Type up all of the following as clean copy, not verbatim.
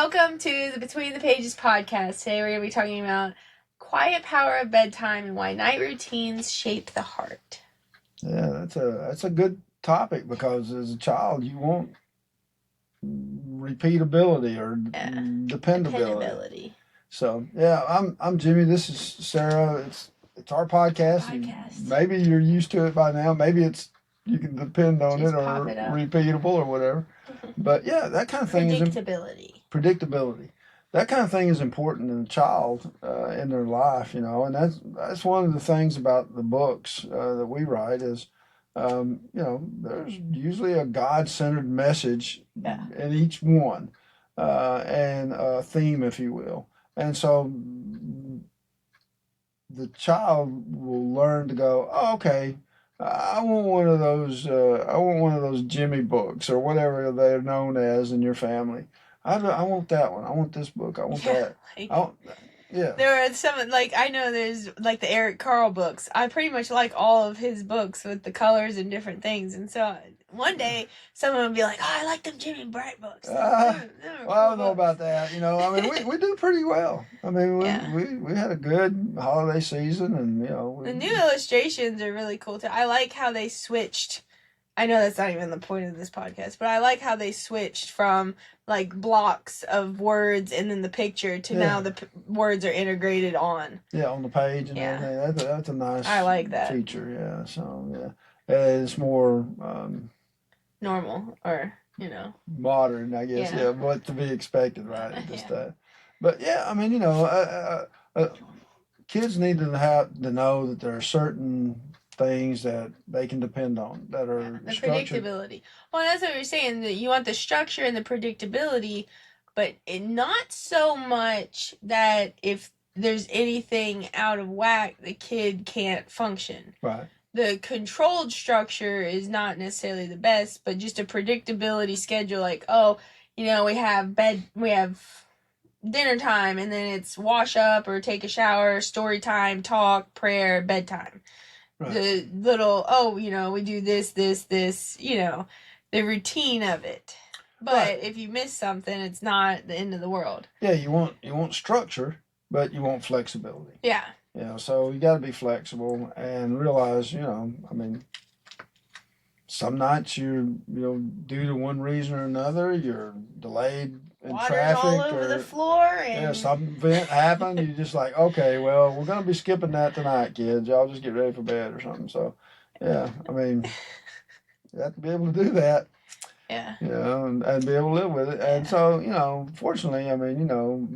Welcome to the Between the Pages podcast. Today we're going to be talking about quiet power of bedtime and why night routines shape the heart. Yeah, that's a good topic because as a child you want repeatability or dependability. Dependability. So yeah, I'm Jimmy. This is Sarah. It's our podcast. Maybe you're used to it by now. Maybe it's you can depend on Just it pop or it up. repeatable or whatever. But yeah, that kind of thing is predictability. That kind of thing is important in a child in their life, and that's one of the things about the books that we write is, there's usually a God-centered message in each one, and a theme, if you will, and so the child will learn to go, oh, okay. I want one of those. I want one of those Jimmy books or whatever they're known as in your family. I want that one. I want this book. I want that. Yeah. There are some, I know there's, the Eric Carle books. I pretty much like all of his books with the colors and different things. And so one day, someone will be like, oh, I like them Jimmy Bright books. Well, I don't know about that. We do pretty well. We had a good holiday season and, the new illustrations are really cool, too. I like how they switched. I know that's not even the point of this podcast, but I like how they switched from blocks of words and then the picture to now the words are integrated on. Yeah, on the page and everything. That's a nice I like that feature. Yeah, so it's more normal or modern, I guess. Yeah, what to be expected, right? Just that. But kids need to have to know that there are certain things that they can depend on that are the structured. Predictability. Well, that's what you're saying, that you want the structure and the predictability, but not so much that if there's anything out of whack, the kid can't function. Right. The controlled structure is not necessarily the best, but just a predictability schedule, we have dinner time, and then it's wash up or take a shower, story time, talk, prayer, bedtime. Right. The little, we do this, the routine of it. But if you miss something, it's not the end of the world. Yeah, you want structure, but you want flexibility. Yeah. So you got to be flexible and realize, some nights due to one reason or another, you're delayed in Water's traffic all over the floor, and some event happened. You're just like, okay, well, we're gonna be skipping that tonight, kids. Y'all just get ready for bed or something. So, you have to be able to do that. Yeah. And be able to live with it. Yeah. And so, fortunately,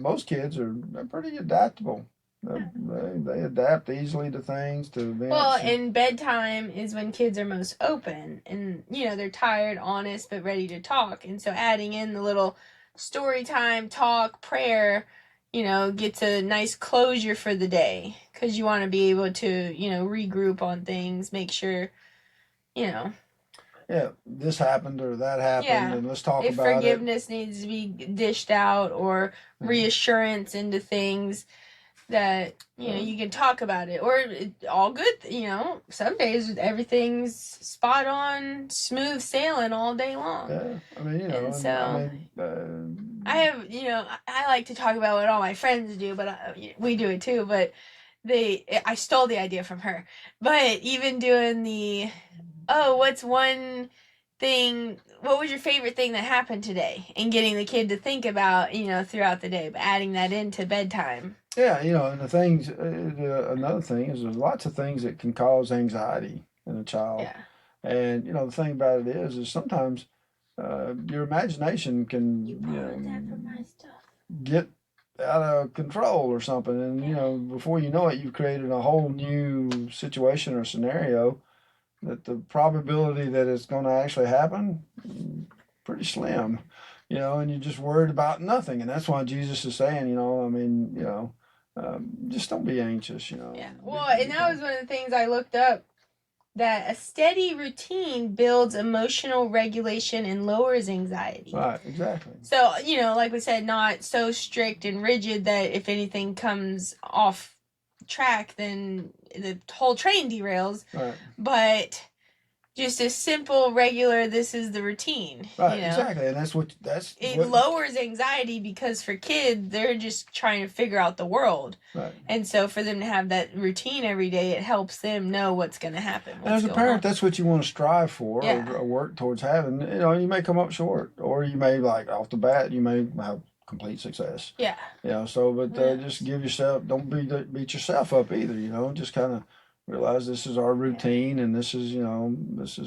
most kids they're pretty adaptable. They adapt easily to things, to events. Well, and bedtime is when kids are most open and, they're tired, honest, but ready to talk. And so adding in the little story time, talk, prayer, gets a nice closure for the day. Because you want to be able to, regroup on things, make sure, Yeah, this happened or that happened, and let's talk about it. If forgiveness needs to be dished out or reassurance into things, that you can talk about it, or all good. Some days everything's spot on, smooth sailing all day long. Yeah, I have I like to talk about what all my friends do, but we do it too. But I stole the idea from her. But even doing the what's one thing? What was your favorite thing that happened today? And getting the kid to think about throughout the day, but adding that into bedtime. Yeah, and the things, another thing is there's lots of things that can cause anxiety in a child. Yeah. And, the thing about it is sometimes your imagination can get out of control or something. And, before you know it, you've created a whole new situation or scenario that the probability that it's going to actually happen, pretty slim. And you're just worried about nothing. And that's why Jesus is saying, just don't be anxious, Yeah. Well, and that was one of the things I looked up, that a steady routine builds emotional regulation and lowers anxiety. Right, exactly. So, like we said, not so strict and rigid that if anything comes off track, then the whole train derails. Right. But just a simple, regular, this is the routine. Right, exactly. And it lowers anxiety, because for kids, they're just trying to figure out the world. Right. And so for them to have that routine every day, it helps them know what's going to happen. And as a parent, that's what you want to strive for, or work towards having. You may come up short, or you may, like, off the bat, you may have complete success. Yeah. But just give yourself, don't beat yourself up either, just kind of realize this is our routine, and this is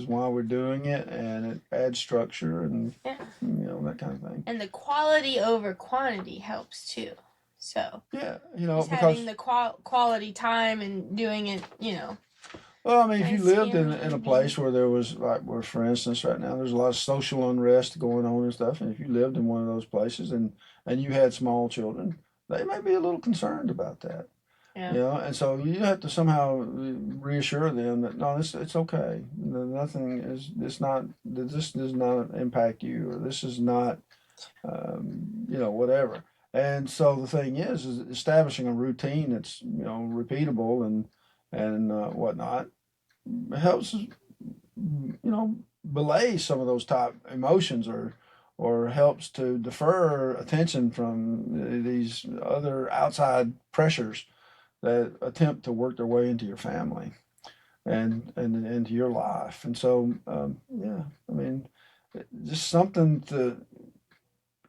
why we're doing it, and it adds structure and that kind of thing. And the quality over quantity helps too. So because having the quality time and doing it, Well, I mean, if you lived in a place where there was, like, where, for instance, right now there's a lot of social unrest going on and stuff, and if you lived in one of those places and you had small children, they may be a little concerned about that. Yeah. And so you have to somehow reassure them that, no, it's okay. This does not impact you, or this is not, whatever. And so the thing is establishing a routine that's, repeatable and whatnot helps, belay some of those top emotions, or helps to defer attention from these other outside pressures that attempt to work their way into your family and into your life. And so, I mean, just something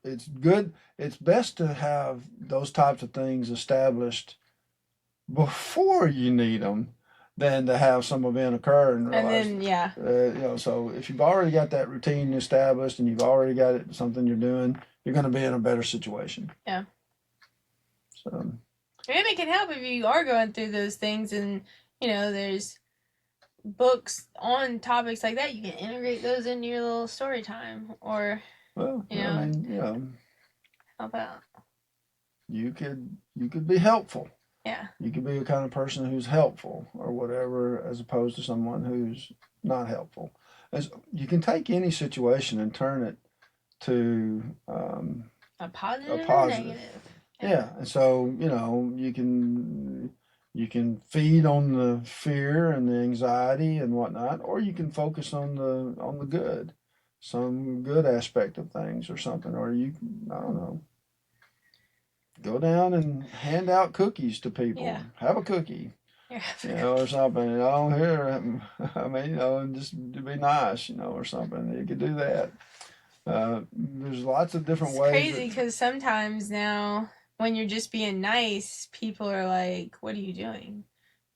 it's good. It's best to have those types of things established before you need them than to have some event occur and realize, so if you've already got that routine established and you've already got something you're doing, you're going to be in a better situation. Yeah. So. And it can help if you are going through those things, and there's books on topics like that. You can integrate those into your little story time, or help out. You could be helpful. Yeah. You could be a kind of person who's helpful or whatever, as opposed to someone who's not helpful. You can take any situation and turn it to a positive. Or negative. Yeah, and so you can feed on the fear and the anxiety and whatnot, or you can focus on the good, some good aspect of things or something, or I don't know, go down and hand out cookies to people. Yeah. Have a cookie. Or something. Here, I mean, and just to be nice, or something. You could do that. There's lots of different ways. It's crazy because sometimes now, when you're just being nice, people are like, what are you doing?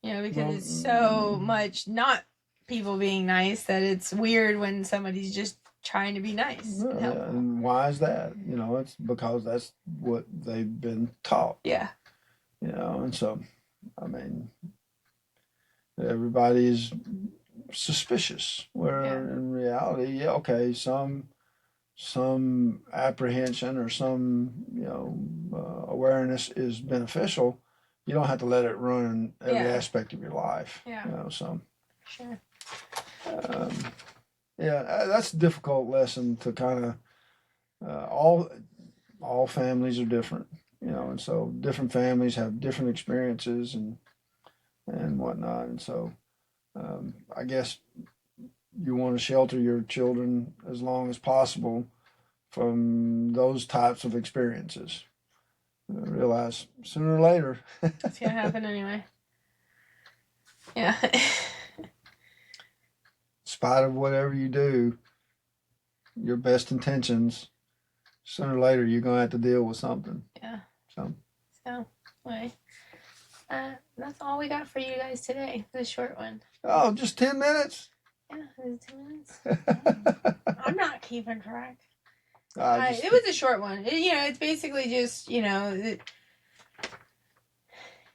Because it's so much not people being nice that it's weird when somebody's just trying to be nice. And why is that? It's because that's what they've been taught. Yeah. And so, I mean, everybody's suspicious, where in reality, okay, some apprehension or some awareness is beneficial. You don't have to let it run every aspect of your life. So sure. That's a difficult lesson to kind of all families are different, and so different families have different experiences and whatnot, and so I guess you want to shelter your children as long as possible from those types of experiences. Realize sooner or later it's gonna happen anyway. Yeah. In spite of whatever you do, your best intentions, sooner or later you're gonna have to deal with something. Yeah. So anyway, that's all we got for you guys today. The short one. Oh, just 10 minutes? Yeah, it was 10 minutes. I'm not keeping track. It was a short one. It's basically just,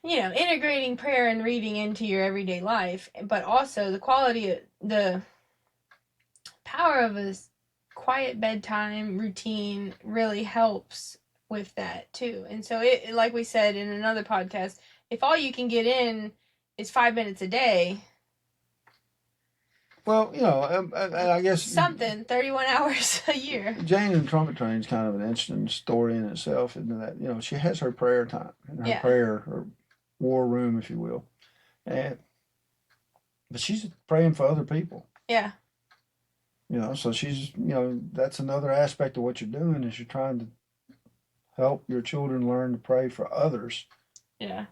integrating prayer and reading into your everyday life, but also the power of a quiet bedtime routine really helps with that too. And so like we said in another podcast, if all you can get in is 5 minutes a day, well, and I guess 31 hours a year. Jane and the Trumpet Train is kind of an interesting story in itself, in that she has her prayer time and her prayer, her war room, if you will, but she's praying for other people. Yeah. You know, so she's, you know, that's another aspect of what you're doing is you're trying to help your children learn to pray for others. Yeah.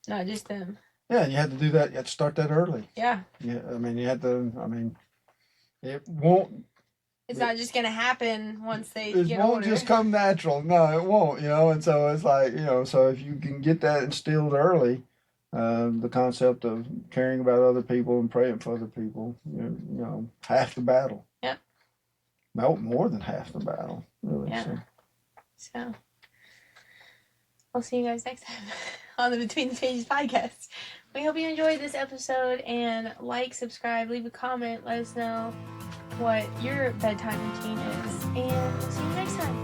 Not just them. Yeah, and you had to do that. You had to start that early. Yeah. Yeah, I mean, you had to. I mean, it won't. It's not just gonna happen once they It get won't older. just come natural. No, it won't. You know, and so it's like, you know, so if you can get that instilled early, the concept of caring about other people and praying for other people, you know, half the battle. Yep. No, more than half the battle, really. Yeah. So, I'll see you guys next time on the Between the Pages podcast. We hope you enjoyed this episode, and like, subscribe, leave a comment, let us know what your bedtime routine is, and we'll see you next time.